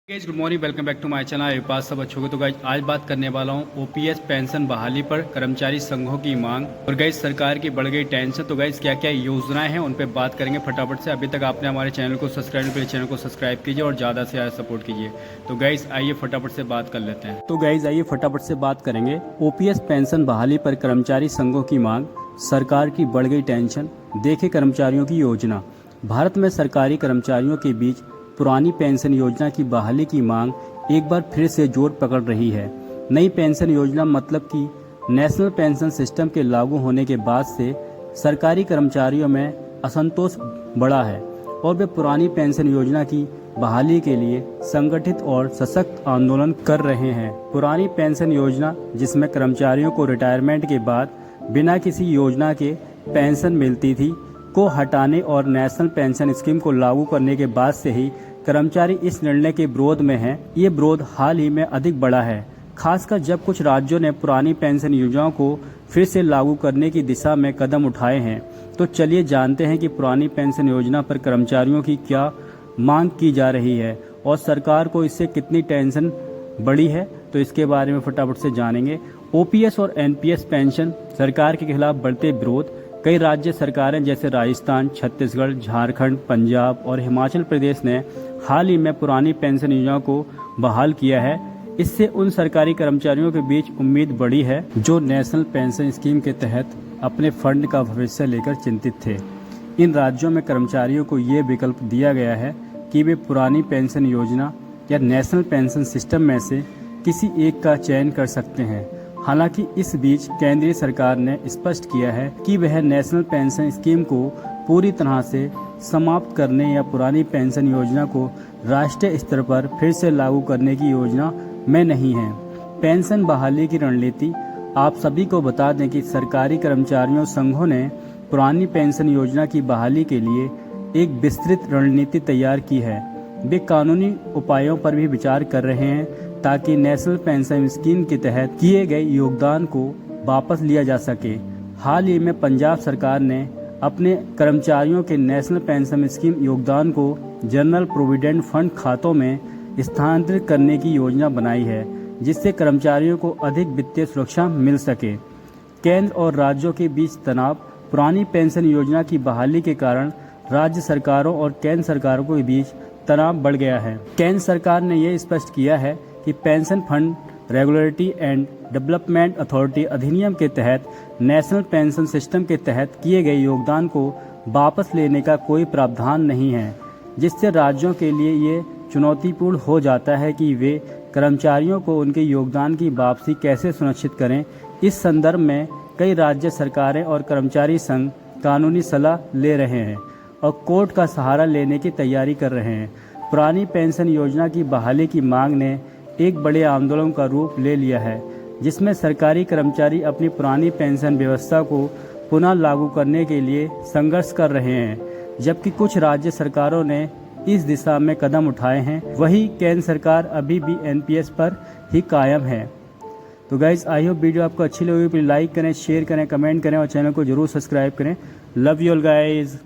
Guys good morning, welcome back to my channel. मेरे पास सब अच्छों को। तो गाइस आज बात करने वाला हूं ओपीएस पेंशन बहाली पर कर्मचारी संघों की मांग और गाइस सरकार की बढ़ गई टेंशन। तो गाइस क्या क्या योजनाएं हैं उन पे बात करेंगे फटाफट से। अभी तक आपने हमारे चैनल को सब्सक्राइब नहीं किया, चैनल को सब्सक्राइब कीजिए और ज़्यादा से ज़्यादा सपोर्ट कीजिए। तो गाइस आइए फटाफट से बात कर लेते हैं। तो गाइस आइए फटाफट से बात करेंगे ओपीएस पेंशन बहाली पर कर्मचारी संघों की मांग, सरकार की बढ़ गई टेंशन, देखे कर्मचारियों की योजना। भारत में सरकारी कर्मचारियों के बीच पुरानी पेंशन योजना की बहाली की मांग एक बार फिर से जोर पकड़ रही है। नई पेंशन योजना मतलब कि नेशनल पेंशन सिस्टम के लागू होने के बाद से सरकारी कर्मचारियों में असंतोष बढ़ा है और वे पुरानी पेंशन योजना की बहाली के लिए संगठित और सशक्त आंदोलन कर रहे हैं। पुरानी पेंशन योजना, जिसमें कर्मचारियों को रिटायरमेंट के बाद बिना किसी योजना के पेंशन मिलती थी, को हटाने और नेशनल पेंशन स्कीम को लागू करने के बाद से ही कर्मचारी इस निर्णय के विरोध में हैं। ये विरोध हाल ही में अधिक बढ़ा है, खासकर जब कुछ राज्यों ने पुरानी पेंशन योजनाओं को फिर से लागू करने की दिशा में कदम उठाए हैं। तो चलिए जानते हैं कि पुरानी पेंशन योजना पर कर्मचारियों की क्या मांग की जा रही है और सरकार को इससे कितनी टेंशन बढ़ी है। तो इसके बारे में फटाफट से जानेंगे। ओपीएस और एनपीएस पेंशन सरकार के खिलाफ बढ़ते विरोध। कई राज्य सरकारें जैसे राजस्थान, छत्तीसगढ़, झारखंड, पंजाब और हिमाचल प्रदेश ने हाल ही में पुरानी पेंशन योजना को बहाल किया है। इससे उन सरकारी कर्मचारियों के बीच उम्मीद बढ़ी है जो नेशनल पेंशन स्कीम के तहत अपने फंड का भविष्य लेकर चिंतित थे। इन राज्यों में कर्मचारियों को ये विकल्प दिया गया है कि वे पुरानी पेंशन योजना या नेशनल पेंशन सिस्टम में से किसी एक का चयन कर सकते हैं। हालांकि इस बीच केंद्रीय सरकार ने स्पष्ट किया है कि वह नेशनल पेंशन स्कीम को पूरी तरह से समाप्त करने या पुरानी पेंशन योजना को राष्ट्रीय स्तर पर फिर से लागू करने की योजना में नहीं है। पेंशन बहाली की रणनीति। आप सभी को बता दें कि सरकारी कर्मचारियों संघों ने पुरानी पेंशन योजना की बहाली के लिए एक विस्तृत रणनीति तैयार की है। वे कानूनी उपायों पर भी विचार कर रहे हैं ताकि नेशनल पेंशन स्कीम के तहत किए गए योगदान को वापस लिया जा सके। हाल ही में पंजाब सरकार ने अपने कर्मचारियों के नेशनल पेंशन स्कीम योगदान को जनरल प्रोविडेंट फंड खातों में स्थानांतरित करने की योजना बनाई है, जिससे कर्मचारियों को अधिक वित्तीय सुरक्षा मिल सके। केंद्र और राज्यों के बीच तनाव। पुरानी पेंशन योजना की बहाली के कारण राज्य सरकारों और केंद्र सरकारों के बीच तनाव बढ़ गया है। केंद्र सरकार ने यह स्पष्ट किया है कि pension fund regulatory and development authority अधिनियम के तहत नेशनल पेंशन सिस्टम के तहत किए गए योगदान को वापस लेने का कोई प्रावधान नहीं है, जिससे राज्यों के लिए ये चुनौतीपूर्ण हो जाता है कि वे कर्मचारियों को उनके योगदान की वापसी कैसे सुनिश्चित करें। इस संदर्भ में कई राज्य सरकारें और कर्मचारी संघ कानूनी सलाह ले रहे हैं और कोर्ट का सहारा लेने की तैयारी कर रहे हैं। पुरानी पेंशन योजना की बहाली की मांग ने एक बड़े आंदोलन का रूप ले लिया है, जिसमें सरकारी कर्मचारी अपनी पुरानी पेंशन व्यवस्था को पुनः लागू करने के लिए संघर्ष कर रहे हैं। जबकि कुछ राज्य सरकारों ने इस दिशा में कदम उठाए हैं, वहीं केंद्र सरकार अभी भी एनपीएस पर ही कायम है। तो गाइज आई होप वीडियो आपको अच्छी लगी। प्लीज लाइक करें, शेयर करें, कमेंट करें और चैनल को जरूर सब्सक्राइब करें। Love you all guys.